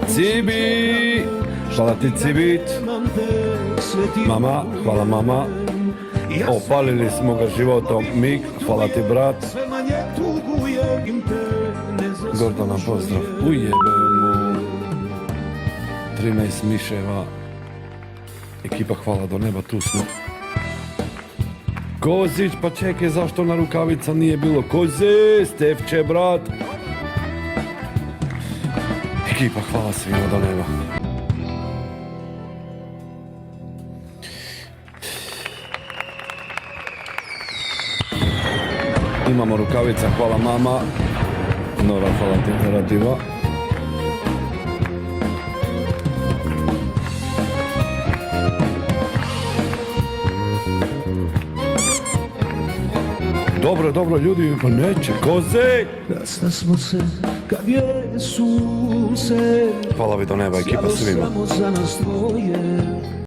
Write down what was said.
Cibi, hvala ti Cibit. Mama, hvala mama. Opalili smo ga životom. Mik, hvala ti brat. Gordana, pozdrav. Ujebalo. 13 miševa. Ekipa hvala do neba, tu smo. Kozić, pa čekaj, zašto na rukavica nije bilo? Koze, Stefče, brat. Ekipa hvala svima do neba. Imamo rukavica, hvala mama. Nora, hvala ti, Radiva. Dobro, dobro, ljudi, pa neće, koze! Rasna smo se, kad je sunce, Hvala vi do neba, ekipa svima. samo za nas dvoje.